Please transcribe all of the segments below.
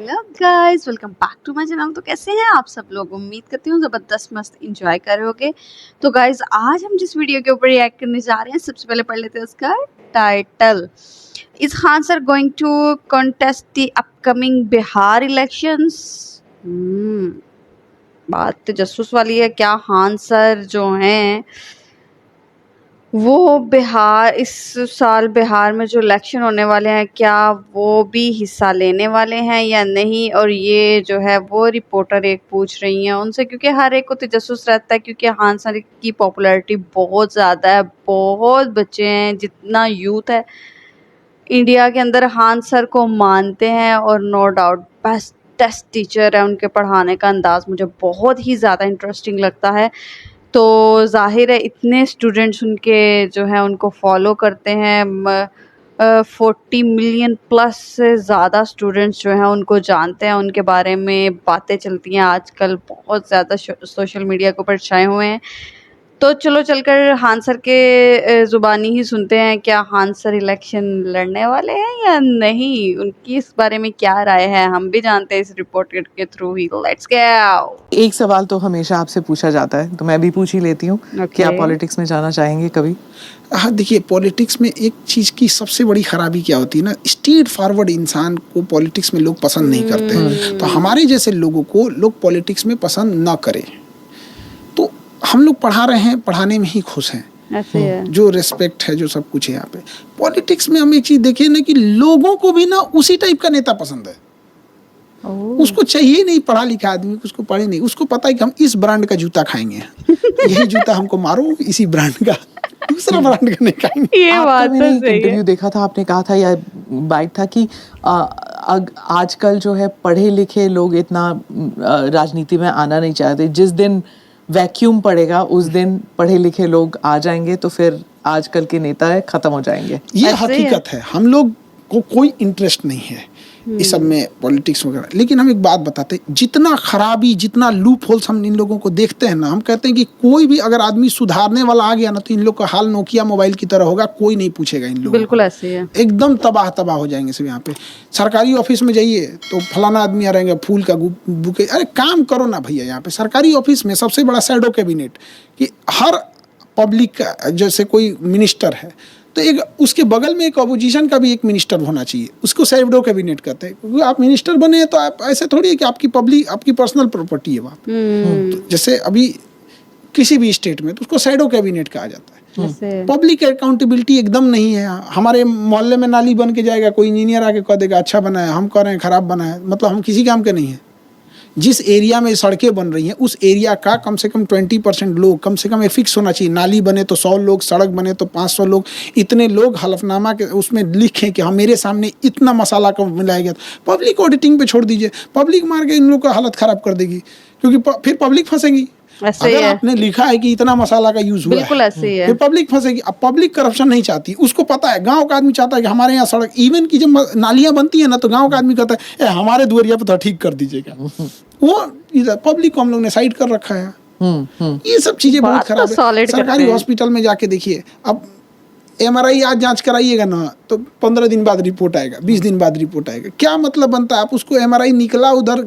Hello guys, welcome back to my channel. तो कैसे हैं आप सब लोग? उम्मीद करती हूँ ज़बरदस्त मस्त एंजॉय कर रहे होगे। तो गाइस, आज हम जिस वीडियो के ऊपर रिएक्ट करने जा रहे हैं, सबसे पहले पढ़ लेते हैं उसका title. Is Khan sir going to contest the upcoming Bihar elections? बात तो जसूस वाली है। क्या खान सर जो हैं वो बिहार, इस साल बिहार में जो इलेक्शन होने वाले हैं, क्या वो भी हिस्सा लेने वाले हैं या नहीं? और ये जो है वो रिपोर्टर एक पूछ रही हैं उनसे, क्योंकि हर एक को तजस्सुस रहता है, क्योंकि खान सर की पॉपुलैरिटी बहुत ज़्यादा है। बहुत बच्चे हैं, जितना यूथ है इंडिया के अंदर खान सर को मानते हैं, और no doubt best test teacher है। उनके पढ़ाने का अंदाज़ मुझे बहुत ही ज़्यादा इंटरेस्टिंग लगता है। तो ज़ाहिर है इतने स्टूडेंट्स उनके जो है उनको फॉलो करते हैं। 40 मिलियन प्लस से ज़्यादा स्टूडेंट्स जो हैं उनको जानते हैं, उनके बारे में बातें चलती हैं आजकल, बहुत ज़्यादा सोशल मीडिया के ऊपर छाए हुए हैं। तो चलो चलकर खान सर के ज़ुबानी ही सुनते हैं, क्या खान सर इलेक्शन लड़ने वाले हैं या नहीं, उनकी इस बारे में क्या राय है, हम भी जानते हैं इस रिपोर्ट के थ्रू ही। Let's go. एक सवाल तो हमेशा आपसे पूछा जाता है, तो मैं भी पूछ ही लेती हूँ कि आप पॉलिटिक्स में जाना चाहेंगे कभी? हाँ, देखिए, पॉलिटिक्स में एक चीज़ की सबसे बड़ी खराबी क्या होती है ना, स्ट्रेट फॉरवर्ड इंसान को पॉलिटिक्स में लोग पसंद नहीं करते हैं। तो हमारे जैसे लोगों को लोग पॉलिटिक्स में पसंद ना करें। तो हम लोग पढ़ा रहे हैं, पढ़ाने में ही खुश हैं, ऐसे है। जो रिस्पेक्ट है, जो सब कुछ है यहाँ पे। पॉलिटिक्स में हम एक चीज़ देखिए ना कि लोगों को भी ना उसी टाइप का नेता पसंद है। उसको चाहिए नहीं पढ़ा लिखा आदमी, उसको पढ़े नहीं, उसको पता है कि हम इस ब्रांड का जूता खाएंगे, यही जूता हमको मारो, इसी ब्रांड का, दूसरा ब्रांड का नहीं खाएंगे। ये बात तो सही है। इंटरव्यू देखा था, आपने कहा था या बाइट था कि आजकल जो है पढ़े लिखे लोग इतना राजनीति में आना नहीं चाहते। जिस दिन वैक्यूम पड़ेगा उस दिन पढ़े लिखे लोग आ जाएंगे, तो फिर आजकल के नेता है खत्म हो जाएंगे। ये हकीकत है। हम लोग को कोई इंटरेस्ट नहीं है इस सब में, पॉलिटिक्स वगैरह। लेकिन हम एक बात बताते हैं, जितना खराबी, जितना लूप होल्स हम इन लोगों को देखते हैं ना, हम कहते हैं कि कोई भी अगर आदमी सुधारने वाला आ गया ना, तो इन लोग का हाल नोकिया मोबाइल की तरह होगा, कोई नहीं पूछेगा इन लोगों। बिल्कुल ऐसे है, एकदम तबाह तबाह हो जाएंगे सब। यहाँ पे सरकारी ऑफिस में जाइए तो फलाना आदमी आ रहेंगे, फूल का बुके। अरे काम करो ना भैया। यहाँ पे सरकारी ऑफिस में सबसे बड़ा शैडो कैबिनेट, कि हर पब्लिक का, जैसे कोई मिनिस्टर है तो एक उसके बगल में एक अपोजिशन का भी एक मिनिस्टर होना चाहिए, उसको शैडो कैबिनेट कहते हैं। क्योंकि आप मिनिस्टर बने हैं तो आप ऐसे थोड़ी है कि आपकी पब्लिक, आपकी पर्सनल प्रॉपर्टी है वहाँ। तो जैसे अभी किसी भी स्टेट में तो उसको शैडो कैबिनेट कहा जाता है। पब्लिक अकाउंटेबिलिटी एकदम नहीं है। हमारे मोहल्ले में नाली बन के जाएगा, कोई इंजीनियर आके कह देगा अच्छा बना है, हम कह रहे हैं खराब बना है, मतलब हम किसी काम के नहीं है। जिस एरिया में सड़कें बन रही हैं उस एरिया का कम से कम 20% लोग कम से कम ये फिक्स होना चाहिए। नाली बने तो 100 लोग, सड़क बने तो 500 लोग, इतने लोग हलफनामा के उसमें लिखें कि हाँ मेरे सामने इतना मसाला का मिलाया गया। पब्लिक ऑडिटिंग पे छोड़ दीजिए, पब्लिक मार के इन लोग का हालत खराब कर देगी, क्योंकि फिर पब्लिक फंसेगी। अगर आपने लिखा है कि इतना मसाला का यूज हुआ बिल्कुल ऐसे ही है, फिर पब्लिक फंसेगी। अब पब्लिक करप्शन नहीं चाहती, उसको पता है, गांव का आदमी चाहता है कि हमारे यहाँ सड़क, इवन की जब नालियां बनती है ना, तो गांव का आदमी कहता है हमारे दुआरिया पे तो ठीक कर दीजिएगा। वो इधर पब्लिक को हम लोग ने साइड कर रखा है। ये सब चीजें बहुत खराब है। सरकारी हॉस्पिटल में जाके देखिए, अब MRI आज जांच कराइएगा ना तो 15 दिन बाद रिपोर्ट आएगा, 20 दिन बाद रिपोर्ट आएगा। क्या मतलब बनता है? आप उसको MRI निकला उधर,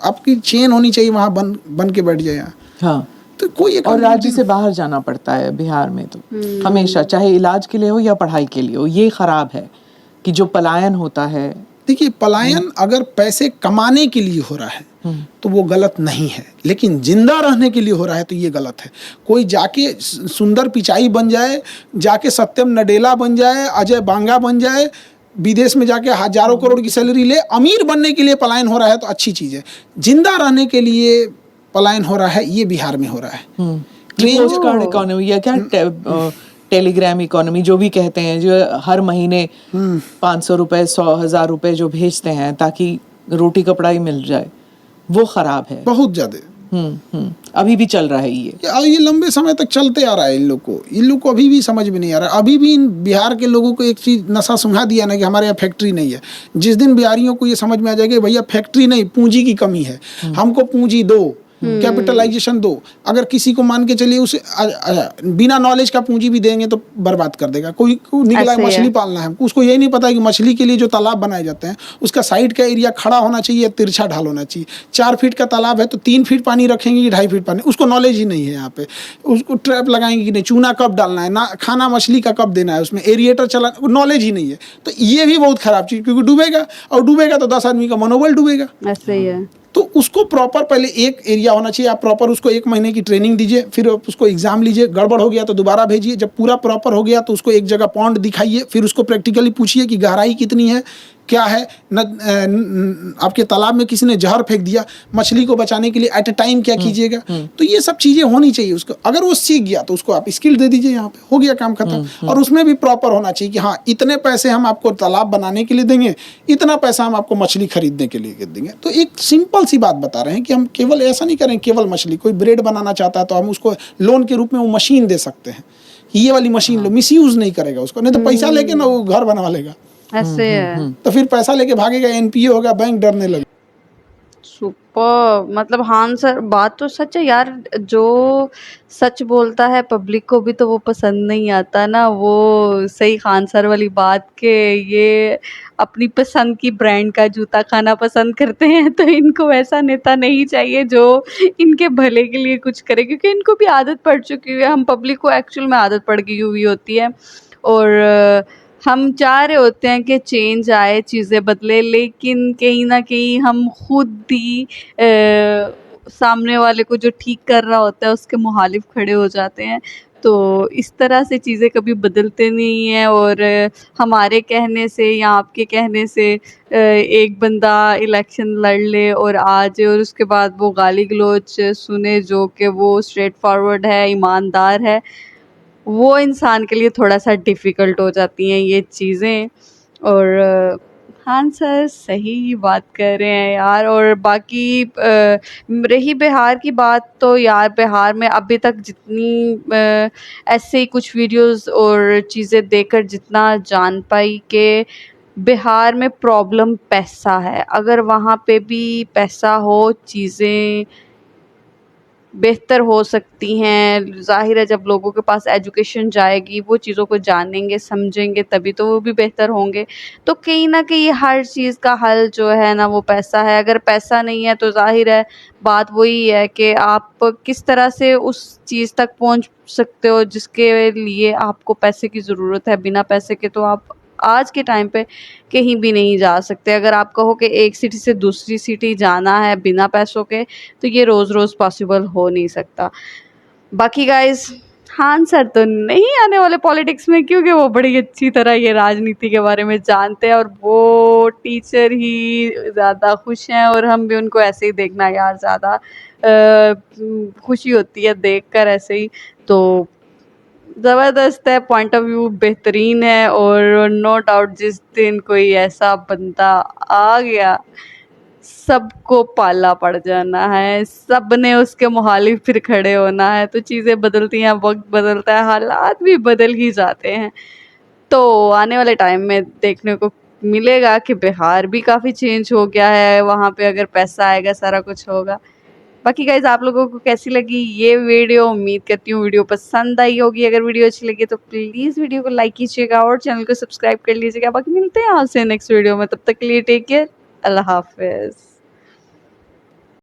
आपकी चेन होनी चाहिए वहाँ बन के बैठ जाए। हाँ, तो कोई और राज्य से बाहर जाना पड़ता है बिहार में तो हमेशा, चाहे इलाज के लिए हो या पढ़ाई के लिए हो। ये खराब है कि जो पलायन होता है। देखिए, पलायन अगर पैसे कमाने के लिए हो रहा है तो वो गलत नहीं है, लेकिन जिंदा रहने के लिए हो रहा है तो ये गलत है। कोई जाके सुंदर पिचाई बन जाए, जाके सत्यम नडेला बन जाए, अजय बांगा बन जाए, विदेश में जाके हजारों करोड़ की सैलरी ले, अमीर बनने के लिए पलायन हो रहा है तो अच्छी चीज़ है। जिंदा रहने के लिए पलायन हो रहा है, ये बिहार में हो रहा है। पोस्ट कार्ड इकोनॉमी या क्या टेलीग्राम इकोनॉमी जो भी कहते हैं, जो हर महीने 500 रुपए, 100,000 रुपए जो भेजते हैं ताकि रोटी कपड़ा ही मिल जाए, वो खराब है बहुत ज्यादा। अभी भी चल रहा है ये लंबे समय तक चलते आ रहा है। इन लोग को अभी भी समझ में नहीं आ रहा। अभी भी इन बिहार के लोगों को एक चीज नशा सुंघा दिया ना कि हमारे यहाँ फैक्ट्री नहीं है। जिस दिन बिहारियों को ये समझ में आ जाएगा भैया फैक्ट्री नहीं, पूंजी की कमी है, हमको पूंजी दो, कैपिटलाइजेशन दो। अगर किसी को मान के चलिए उसे बिना नॉलेज का पूंजी भी देंगे तो बर्बाद कर देगा। कोई निकला है मछली पालना है, उसको यही नहीं पता है कि मछली के लिए जो तालाब बनाए जाते हैं उसका साइड का एरिया खड़ा होना चाहिए, तिरछा ढाल होना चाहिए। 4 फीट का तालाब है तो 3 फीट पानी रखेंगे कि 2.5 फीट पानी, उसको नॉलेज ही नहीं है। यहाँ पे उसको ट्रैप लगाएंगे कि नहीं, चूना कब डालना है, ना खाना मछली का कब देना है, उसमें एरिएटर चला, नॉलेज ही नहीं है। तो ये भी बहुत खराब चीज़, क्योंकि डूबेगा और डूबेगा तो 10 आदमी का मनोबल डूबेगा। ऐसे ही है। तो उसको प्रॉपर पहले एक एरिया होना चाहिए, आप प्रॉपर उसको 1 महीने की ट्रेनिंग दीजिए, फिर उसको एग्जाम लीजिए, गड़बड़ हो गया तो दोबारा भेजिए। जब पूरा प्रॉपर हो गया तो उसको एक जगह पॉन्ड दिखाइए, फिर उसको प्रैक्टिकली पूछिए कि गहराई कितनी है, क्या है। आपके तालाब में किसी ने जहर फेंक दिया, मछली को बचाने के लिए एट ए टाइम क्या कीजिएगा। तो ये सब चीज़ें होनी चाहिए उसको। अगर वो सीख गया तो उसको आप स्किल दे दीजिए, यहाँ पे हो गया काम खत्म। और उसमें भी प्रॉपर होना चाहिए कि हाँ इतने पैसे हम आपको तालाब बनाने के लिए देंगे, इतना पैसा हम आपको मछली खरीदने के लिए देंगे। तो एक सिंपल सी बात बता रहे हैं कि हम केवल ऐसा नहीं करें केवल मछली, कोई ब्रेड बनाना चाहता है तो हम उसको लोन के रूप में वो मशीन दे सकते हैं, ये वाली मशीन लो, मिस यूज नहीं करेगा उसको, नहीं तो पैसा लेके ना वो घर बनवा लेगा। ऐसे है। तो फिर पैसा लेके भागेगा, एनपीए होगा, बैंक डरने लगेगा। सुपर, मतलब हाँ सर, बात तो सच है यार। जो सच बोलता है पब्लिक को भी तो वो पसंद नहीं आता ना। वो सही खान सर वाली बात के ये अपनी पसंद की ब्रांड का जूता खाना पसंद करते हैं, तो इनको ऐसा नेता नहीं चाहिए जो इनके भले के लिए कुछ करे, क्योंकि इनको भी आदत पड़ चुकी है। हम पब्लिक को एक्चुअल में आदत पड़ गई हुई होती है और हम चाह रहे होते हैं कि चेंज आए, चीज़ें बदले, लेकिन कहीं ना कहीं हम खुद ही सामने वाले को जो ठीक कर रहा होता है उसके मुखालिफ खड़े हो जाते हैं। तो इस तरह से चीज़ें कभी बदलते नहीं हैं और हमारे कहने से या आपके कहने से एक बंदा इलेक्शन लड़ ले और आ जाए और उसके बाद वो गाली गलौज सुने जो कि वो स्ट्रेट फॉरवर्ड है, ईमानदार है, वो इंसान के लिए थोड़ा सा डिफ़िकल्ट हो जाती हैं ये चीज़ें। और हाँ सर सही बात कर रहे हैं यार। और बाकी रही बिहार की बात, तो यार बिहार में अभी तक जितनी ऐसे ही कुछ वीडियोस और चीज़ें देखकर जितना जान पाई कि बिहार में प्रॉब्लम पैसा है। अगर वहाँ पे भी पैसा हो, चीज़ें बेहतर हो सकती हैं। ज़ाहिर है जब लोगों के पास एजुकेशन जाएगी, वो चीज़ों को जानेंगे, समझेंगे, तभी तो वो भी बेहतर होंगे। तो कहीं न कहीं हर चीज़ का हल जो है ना वो पैसा है। अगर पैसा नहीं है तो ज़ाहिर है बात वही है कि आप किस तरह से उस चीज़ तक पहुँच सकते हो जिसके लिए आपको पैसे की ज़रूरत है। बिना पैसे के तो आप आज के टाइम पे कहीं भी नहीं जा सकते। अगर आप कहो कि एक सिटी से दूसरी सिटी जाना है बिना पैसों के, तो ये रोज़ रोज़ पॉसिबल हो नहीं सकता। बाकी गाइस खान सर तो नहीं आने वाले पॉलिटिक्स में, क्योंकि वो बड़ी अच्छी तरह ये राजनीति के बारे में जानते हैं और वो टीचर ही ज़्यादा खुश हैं और हम भी उनको ऐसे ही देखना यार ज़्यादा खुशी होती है देखकर ऐसे ही। तो ज़बरदस्त है, पॉइंट ऑफ व्यू बेहतरीन है और नो डाउट जिस दिन कोई ऐसा बंदा आ गया सबको पाला पड़ जाना है, सब ने उसके मुखालिफ फिर खड़े होना है। तो चीज़ें बदलती हैं, वक्त बदलता है, हालात भी बदल ही जाते हैं। तो आने वाले टाइम में देखने को मिलेगा कि बिहार भी काफ़ी चेंज हो गया है, वहाँ पे अगर पैसा आएगा सारा कुछ होगा। बाकी गाइज आप लोगों को कैसी लगी ये वीडियो, उम्मीद करती हूँ वीडियो पसंद आई होगी। अगर वीडियो अच्छी लगी तो प्लीज़ वीडियो को लाइक कीजिएगा और चैनल को सब्सक्राइब कर लीजिएगा। बाकी मिलते हैं आपसे नेक्स्ट वीडियो में, तब तक के लिए टेक केयर, अल्लाह हाफिज़।